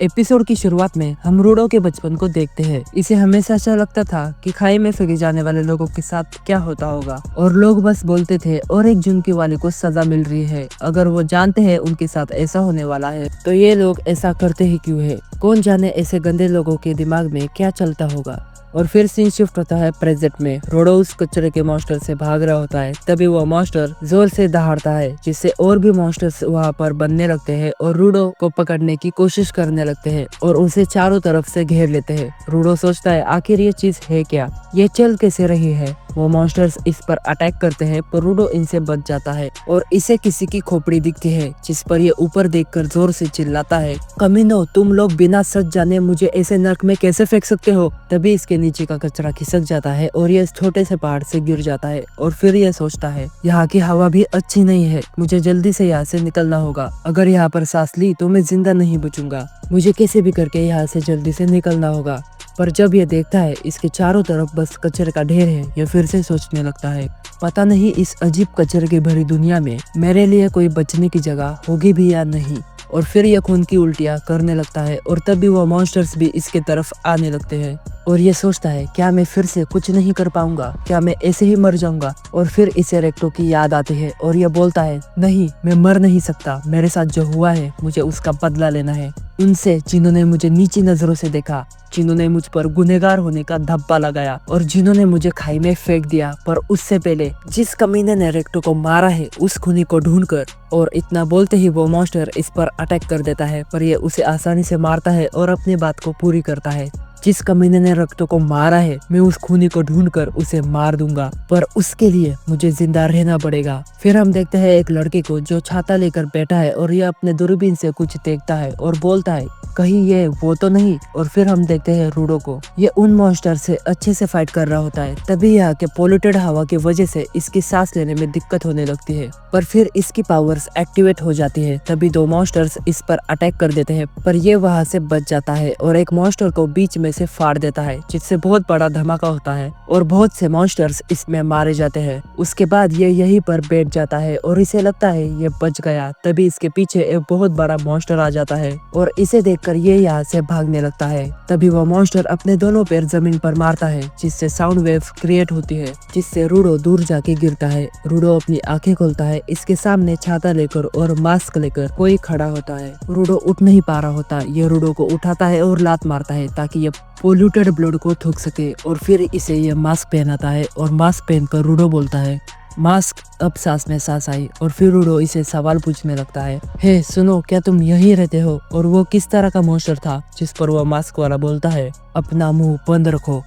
Episode की शुरुआत में हम रूडो के बचपन को देखते हैं। इसे हमेशा ऐसा लगता था कि खाई में फेंके जाने वाले लोगों के साथ क्या होता होगा और लोग बस बोलते थे और एक जुनकी वाले को सजा मिल रही है। अगर वो जानते हैं उनके साथ ऐसा होने वाला है तो ये लोग ऐसा करते ही क्यों है। कौन जाने ऐसे गंदे लोगों के दिमाग में क्या चलता होगा। और फिर सीन शिफ्ट होता है प्रेजेंट में। रोडो उस कचरे के मॉन्स्टर से भाग रहा होता है, तभी वो मॉन्स्टर जोर से दहाड़ता है जिससे और भी मॉन्स्टर्स वहाँ पर बनने लगते हैं और रूडो को पकड़ने की कोशिश करने लगते हैं और उसे चारों तरफ से घेर लेते हैं। रूडो सोचता है आखिर ये चीज है क्या, ये चल कैसे रही है। वो मॉन्स्टर्स इस पर अटैक करते हैं पर रूडो इनसे बच जाता है और इसे किसी की खोपड़ी दिखती है जिस पर ये ऊपर देखकर जोर से चिल्लाता है, कमीनो तुम लोग बिना सच जाने मुझे ऐसे नर्क में कैसे फेंक सकते हो। तभी इसके नीचे का कचरा खिसक जाता है और ये छोटे से पहाड़ से गिर जाता है और फिर ये सोचता है यहाँ की हवा भी अच्छी नहीं है, मुझे जल्दी से यहाँ से निकलना होगा। अगर यहाँ पर सांस ली तो मैं जिंदा नहीं बचूंगा, मुझे कैसे भी करके यहाँ से जल्दी से निकलना होगा। पर जब ये देखता है इसके चारों तरफ बस कचरे का ढेर है, ये फिर से सोचने लगता है पता नहीं इस अजीब कचरे की भरी दुनिया में मेरे लिए कोई बचने की जगह होगी भी या नहीं। और फिर ये खून की उल्टियाँ करने लगता है और तभी वो मॉन्स्टर्स भी इसके तरफ आने लगते हैं और ये सोचता है क्या मैं फिर से कुछ नहीं कर पाऊंगा, क्या मैं ऐसे ही मर जाऊंगा। और फिर इसे रेक्टो की याद आती है और ये बोलता है नहीं मैं मर नहीं सकता, मेरे साथ जो हुआ है मुझे उसका बदला लेना है। उनसे जिन्होंने मुझे नीची नजरों से देखा, जिन्होंने मुझ पर गुनहगार होने का धब्बा लगाया और जिन्होंने मुझे खाई में फेंक दिया, पर उससे पहले जिस कमीने ने रेक्टो को मारा है उस खूनी को ढूंढकर। और इतना बोलते ही वो मॉन्स्टर इस पर अटैक कर देता है पर ये उसे आसानी से मारता है और अपनी बात को पूरी करता है। जिस कमीने ने रेक्टो को मारा है मैं उस खूनी को ढूंढकर उसे मार दूंगा, पर उसके लिए मुझे जिंदा रहना पड़ेगा। फिर हम देखते हैं एक लड़के को जो छाता लेकर बैठा है और ये अपने दूरबीन से कुछ देखता है और बोलता है कहीं ये वो तो नहीं। और फिर हम देखते हैं रूडो को, ये उन मॉन्स्टर से अच्छे से फाइट कर रहा होता है। तभी यहाँ के पोल्यूटेड हवा की वजह से इसकी सांस लेने में दिक्कत होने लगती है, पर फिर इसकी पावर्स एक्टिवेट हो जाती है। तभी दो मॉन्स्टर्स इस पर अटैक कर देते हैं पर ये वहाँ से बच जाता है और एक मॉन्स्टर को बीच में से फाड़ देता है जिससे बहुत बड़ा धमाका होता है और बहुत से मॉन्स्टर्स इसमें मारे जाते हैं। उसके बाद ये यहीं पर बैठ जाता है और इसे लगता है ये बच गया। तभी इसके पीछे एक बहुत बड़ा मॉन्स्टर आ जाता है और इसे देखकर ये यहाँ से भागने लगता है। तभी वो मॉन्स्टर अपने दोनों पैर जमीन पर मारता है जिससे साउंड वेव क्रिएट होती है जिससे रूडो दूर जाके गिरता है। रूडो अपनी आंखें खोलता है, इसके सामने छाता लेकर और मास्क लेकर कोई खड़ा होता है। रूडो उठ नहीं पा रहा होता, ये रूडो को उठाता है और लात मारता है ताकि ये पोल्यूटेड ब्लड को थूक सके और फिर इसे ये मास्क पहनाता है और मास्क पहनकर रूडो बोलता है मास्क। अब सांस में सांस आई और फिर रूडो इसे सवाल पूछने लगता है, हे सुनो क्या तुम यहीं रहते हो। और वो किस तरह का मॉन्स्टर था जिस पर वो मास्क वाला बोलता है अपना मुंह बंद रखो।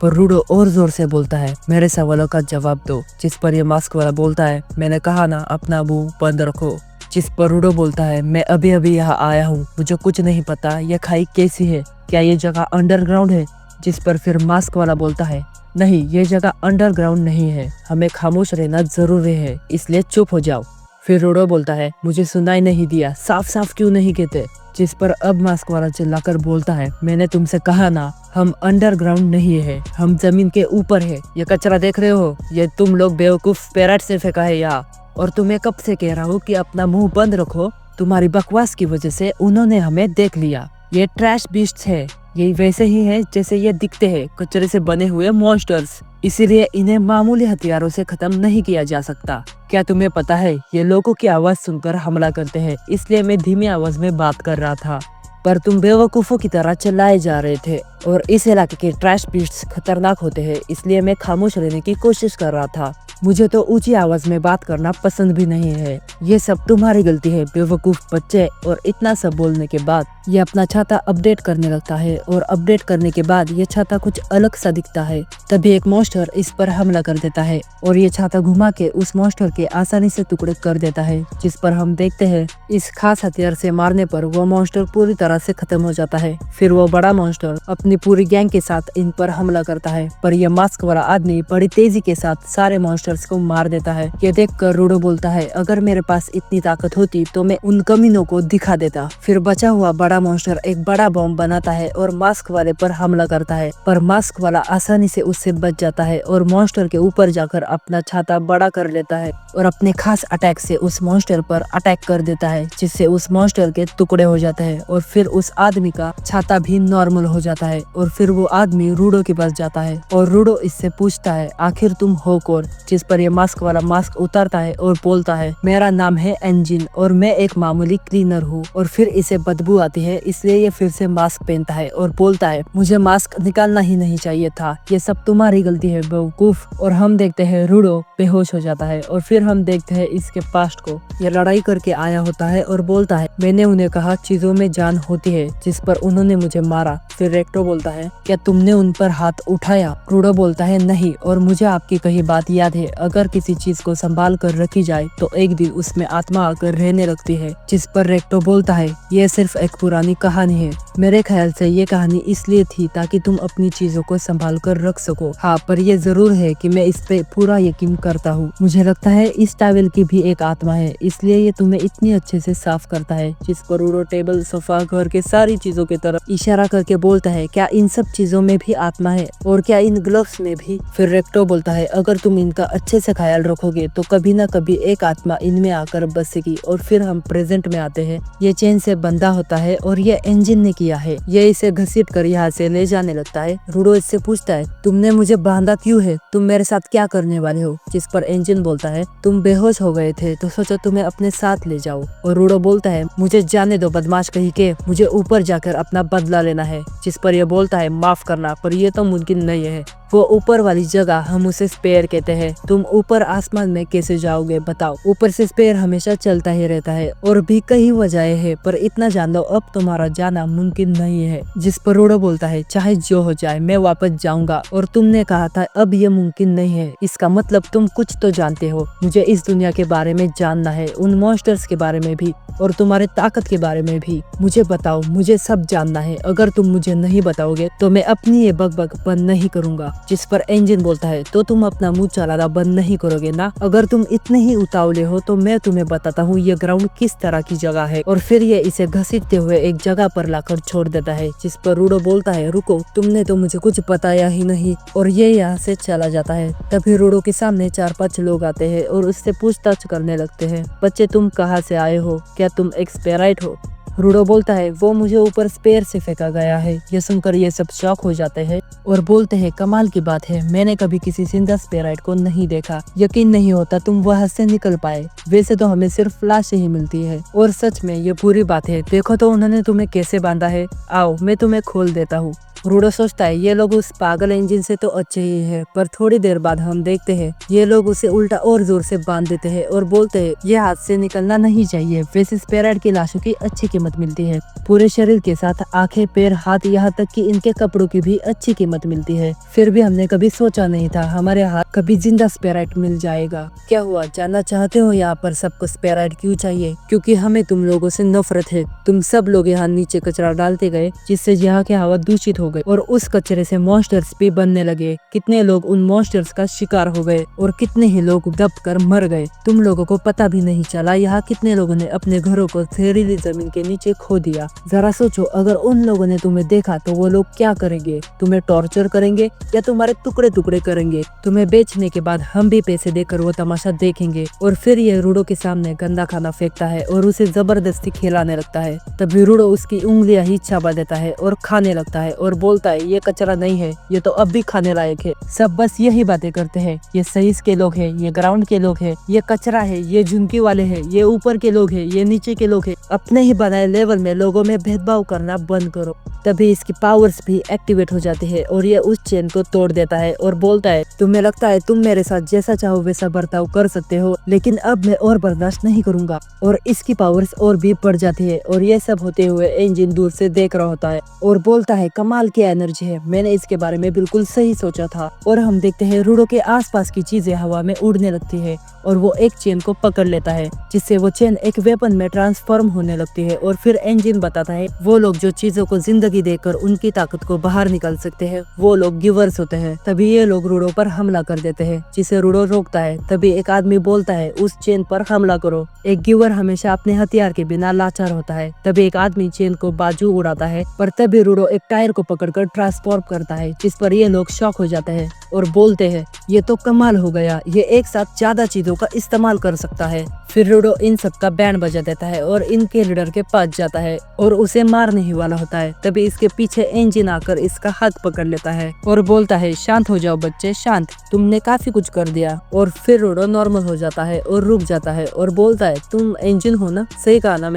पर रूडो और जोर से बोलता है मेरे सवालों का जवाब दो। जिस पर ये मास्क वाला बोलता है मैंने कहा ना अपना मुंह बंद रखो। जिस पर रूडो बोलता है मैं अभी अभी यहाँ आया हूँ, मुझे कुछ नहीं पता ये खाई कैसी है, क्या ये जगह अंडरग्राउंड है। जिस पर फिर मास्क वाला बोलता है नहीं ये जगह अंडरग्राउंड नहीं है, हमें खामोश रहना जरूरी है इसलिए चुप हो जाओ। फिर रूडो बोलता है मुझे सुनाई नहीं दिया, साफ साफ क्यों नहीं कहते। जिस पर अब मास्क वाला चिल्लाकर बोलता है मैंने तुमसे कहा ना हम अंडरग्राउंड नहीं है, हम जमीन के ऊपर है। ये कचरा देख रहे हो, ये तुम लोग बेवकूफ पैरट से फेंका है यहाँ, और तुम्हें कब से कह रहा हूँ कि अपना मुंह बंद रखो। तुम्हारी बकवास की वजह से उन्होंने हमें देख लिया। ये ट्रैश बीस्ट्स है, ये वैसे ही है जैसे ये दिखते हैं, कचरे से बने हुए मॉन्स्टर्स, इसीलिए इन्हें मामूली हथियारों से खत्म नहीं किया जा सकता। क्या तुम्हें पता है ये लोगों की आवाज सुनकर हमला करते हैं, इसलिए मैं धीमी आवाज में बात कर रहा था पर तुम बेवकूफों की तरह चिल्लाए जा रहे थे। और इस इलाके के ट्रैश बीस्ट्स खतरनाक होते हैं इसलिए मैं खामोश रहने की कोशिश कर रहा था। मुझे तो ऊंची आवाज में बात करना पसंद भी नहीं है। ये सब तुम्हारी गलती है बेवकूफ बच्चे। और इतना सब बोलने के बाद ये अपना छाता अपडेट करने लगता है और अपडेट करने के बाद ये छाता कुछ अलग सा दिखता है। तभी एक मॉन्स्टर इस पर हमला कर देता है और ये छाता घुमा के उस मॉन्स्टर के आसानी से टुकड़े कर देता है। जिस पर हम देखते हैं इस खास हथियार से मारने पर वो मॉन्स्टर पूरी तरह से खत्म हो जाता है। फिर वो बड़ा मॉन्स्टर अपने अपनी पूरी गैंग के साथ इन पर हमला करता है, पर यह मास्क वाला आदमी बड़ी तेजी के साथ सारे मॉन्स्टर्स को मार देता है। ये देखकर रूडो बोलता है, अगर मेरे पास इतनी ताकत होती तो मैं उन कमीनों को दिखा देता। फिर बचा हुआ बड़ा मॉन्स्टर एक बड़ा बॉम्ब बनाता है और मास्क वाले पर हमला करता है, पर मास्क वाला आसानी से उससे बच जाता है और मॉन्स्टर के ऊपर जाकर अपना छाता बड़ा कर लेता है और अपने खास अटैक से उस मॉन्स्टर पर अटैक कर देता है, जिससे उस मॉन्स्टर के टुकड़े हो जाते हैं और फिर उस आदमी का छाता भी नॉर्मल हो जाता है। और फिर वो आदमी रूडो के पास जाता है और रूडो इससे पूछता है, आखिर तुम हो कौन? जिस पर ये मास्क वाला मास्क उतारता है और बोलता है, मेरा नाम है एंजिन और मैं एक मामूली क्लीनर हूँ। और फिर इसे बदबू आती है, इसलिए ये फिर से मास्क पहनता है और बोलता है, मुझे मास्क निकालना ही नहीं चाहिए था, ये सब तुम्हारी गलती है बेवकूफ। और हम देखते हैं रूडो बेहोश हो जाता है और फिर हम देखते हैं इसके पास्ट को। ये लड़ाई करके आया होता है और बोलता है, मैंने उन्हें कहा चीजों में जान होती है, जिस पर उन्होंने मुझे मारा। फिर रेक्टो बोलता है, क्या तुमने उन पर हाथ उठाया? रूडो बोलता है, नहीं, और मुझे आपकी कही बात याद है, अगर किसी चीज को संभाल कर रखी जाए तो एक दिन उसमें आत्मा आकर रहने लगती है। जिस पर रेक्टो बोलता है, ये सिर्फ एक पुरानी कहानी है, मेरे ख्याल से ये कहानी इसलिए थी ताकि तुम अपनी चीजों को संभाल कर रख सको। हाँ, पर ये जरूर है कि मैं इस पे पूरा यकीन करता हूँ। मुझे लगता है इस टॉवेल की भी एक आत्मा है, इसलिए ये तुम्हें इतनी अच्छे से साफ करता है। जिस पर रूडो टेबल, सोफा, घर के सारी चीजों की तरफ इशारा करके बोलता है, क्या इन सब चीजों में भी आत्मा है और क्या इन ग्लव्स में भी? फिर रेक्टो बोलता है, अगर तुम इनका अच्छे से ख्याल रखोगे तो कभी न कभी एक आत्मा इनमें आकर बसेगी। और फिर हम प्रेजेंट में आते हैं। ये चेन से बंधा होता है और ये इंजन ने किया है। ये इसे घसीट कर यहाँ से ले जाने लगता है। रूडो इससे पूछता है, तुमने मुझे बांधा क्यों है? तुम मेरे साथ क्या करने वाले हो? जिस पर इंजन बोलता है, तुम बेहोश हो गए थे तो सोचो तुम्हें अपने साथ ले जाओ। और रूडो बोलता है, मुझे जाने दो बदमाश कहीं के, मुझे ऊपर जाकर अपना बदला लेना है। जिस पर यह बोलता है, माफ करना, पर यह तो मुमकिन नहीं है। वो ऊपर वाली जगह हम उसे स्पेयर कहते हैं। तुम ऊपर आसमान में कैसे जाओगे बताओ? ऊपर से स्पेयर हमेशा चलता ही रहता है और भी कई वजहें हैं, पर इतना जान लो अब तुम्हारा जाना मुमकिन नहीं है। जिस पर रूडो बोलता है, चाहे जो हो जाए मैं वापस जाऊंगा, और तुमने कहा था अब ये मुमकिन नहीं है, इसका मतलब तुम कुछ तो जानते हो। मुझे इस दुनिया के बारे में जानना है, उन मॉन्स्टर्स के बारे में भी और तुम्हारे ताकत के बारे में भी। मुझे बताओ, मुझे सब जानना है। अगर तुम मुझे नहीं बताओगे तो मैं अपनी ये बकबक बंद नहीं करूंगा। जिस पर इंजन बोलता है, तो तुम अपना मुंह चलाना बंद नहीं करोगे ना? अगर तुम इतने ही उतावले हो तो मैं तुम्हें बताता हूँ ये ग्राउंड किस तरह की जगह है। और फिर ये इसे घसीटते हुए एक जगह पर लाकर छोड़ देता है। जिस पर रूडो बोलता है, रुको, तुमने तो मुझे कुछ बताया ही नहीं, और ये यहाँ से चला जाता है। तभी रूडो के सामने 4-5 लोग आते हैं और उससे पूछताछ करने लगते हैं, बच्चे तुम कहाँ से आए हो? क्या तुम एक स्पेराइट हो? रूडो बोलता है, वो मुझे ऊपर स्पेयर से फेंका गया है। ये सुनकर ये सब शॉक हो जाते हैं और बोलते हैं, कमाल की बात है, मैंने कभी किसी जिंदा स्पेराइट को नहीं देखा। यकीन नहीं होता तुम वहां से निकल पाए। वैसे तो हमें सिर्फ लाशें ही मिलती है, और सच में ये पूरी बात है। देखो तो उन्होंने तुम्हें कैसे बांधा है। आओ मैं तुम्हें खोल देता हूँ। रूडो सोचता है, ये लोग उस पागल इंजन से तो अच्छे ही है, पर थोड़ी देर बाद हम देखते हैं ये लोग उसे उल्टा और जोर से बांध देते हैं और बोलते हैं, ये हाथ से निकलना नहीं चाहिए। वैसे स्पेराइट की लाशों की अच्छी कीमत मिलती है, पूरे शरीर के साथ आंखें, पैर, हाथ, यहाँ तक कि इनके कपड़ों की भी अच्छी कीमत मिलती है। फिर भी हमने कभी सोचा नहीं था हमारे हाथ कभी जिंदा स्पेराइट मिल जाएगा। क्या हुआ, जानना चाहते हो यहाँ पर सबको स्पेराइट क्यों चाहिए? क्योंकि हमें तुम लोगों से नफरत है। तुम सब लोग यहाँ नीचे कचरा डालते गए, जिससे यहाँ की हवा दूषित हो गई और उस कचरे से मॉन्स्टर्स भी बनने लगे। कितने लोग उन मॉन्स्टर्स का शिकार हो गए और कितने ही लोग दब कर मर गए। तुम लोगों को पता भी नहीं चला यहाँ कितने लोगों ने अपने घरों को जहरीली जमीन के नीचे खो दिया। जरा सोचो, अगर उन लोगों ने तुम्हें देखा तो वो लोग क्या करेंगे? तुम्हें टॉर्चर करेंगे या तुम्हारे टुकड़े टुकड़े करेंगे? तुम्हें बेचने के बाद हम भी पैसे देकर वो तमाशा देखेंगे। और फिर ये रूडो के सामने गंदा खाना फेंकता है और उसे जबरदस्ती खिलाने लगता है। तभी रूडो उसकी उंगलियां ही चबा देता है और खाने लगता है और बोलता है, ये कचरा नहीं है, ये तो अब भी खाने लायक है। सब बस यही बातें करते हैं, ये सहीस के लोग हैं, ये ग्राउंड के लोग हैं, ये कचरा है, ये झुमकी वाले हैं, ये ऊपर के लोग हैं, ये नीचे के लोग हैं। अपने ही बनाए लेवल में लोगों में भेदभाव करना बंद करो। तभी इसकी पावर्स भी एक्टिवेट हो जाती है और ये उस चेन को तोड़ देता है और बोलता है, तुम्हें लगता है तुम मेरे साथ जैसा चाहो वैसा बर्ताव कर सकते हो, लेकिन अब मैं और बर्दाश्त नहीं करूंगा। और इसकी पावर्स और भी बढ़ जाती है और ये सब होते हुए इंजन दूर से देख रहा होता है और बोलता है, कमाल कमाल की एनर्जी है, मैंने इसके बारे में बिल्कुल सही सोचा था। और हम देखते हैं रूडो के आसपास की चीजें हवा में उड़ने लगती है और वो एक चेन को पकड़ लेता है, जिससे वो चेन एक वेपन में ट्रांसफॉर्म होने लगती है। और फिर इंजन बताता है वो लोग जो चीजों को जिंदगी देकर उनकी ताकत को बाहर निकाल सकते हैं वो लोग गिवर्स होते हैं। तभी ये लोग रूडो पर हमला कर देते हैं, जिसे रूडो रोकता है। तभी एक आदमी बोलता है उस चेन पर हमला करो। एक गिवर हमेशा अपने हथियार के बिना लाचार होता है। तभी एक आदमी चेन को बाजू उड़ाता है, पर तभी रूडो एक टायर को पकड़कर ट्रांसफॉर्म करता है, जिस पर ये लोग शॉक हो जाते हैं और बोलते हैं ये तो कमाल हो गया, ये एक साथ ज्यादा चीजों का इस्तेमाल कर सकता है। फिर रूडो इन सब का बैंड बजा देता है और इनके लीडर के पास जाता है और उसे मारने ही वाला होता है। तभी इसके पीछे इंजन आकर इसका हाथ पकड़ लेता है और बोलता है शांत हो जाओ बच्चे, शांत, तुमने काफी कुछ कर दिया। और फिर रूडो नॉर्मल हो जाता है और रुक जाता है और बोलता है तुम इंजन हो ना, सही कहा ना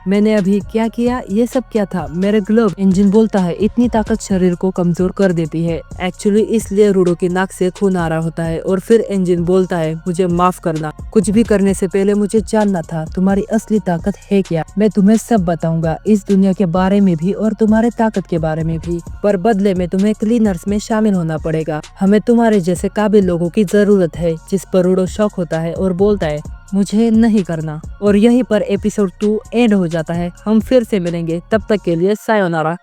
मैंने अभी क्या किया, ये सब क्या था, मेरे ग्लोव। इंजन बोलता है इतनी ताकत शरीर को कमजोर कर देती है, एक्चुअली इसलिए रूडो की नाक से खून आ रहा होता है। और फिर इंजन बोलता है मुझे माफ करना, कुछ भी करने से पहले मुझे जानना था तुम्हारी असली ताकत है क्या। मैं तुम्हें सब बताऊंगा, इस दुनिया के बारे में भी और तुम्हारे ताकत के बारे में भी, पर बदले में तुम्हें क्लीनर्स में शामिल होना पड़ेगा। हमें तुम्हारे जैसे काबिल लोगों की जरूरत है। जिस पर रूडो शॉक होता है और बोलता है मुझे नहीं करना। और यहीं पर एपिसोड 2 एंड हो जाता है। हम फिर से मिलेंगे, तब तक के लिए सायोनारा।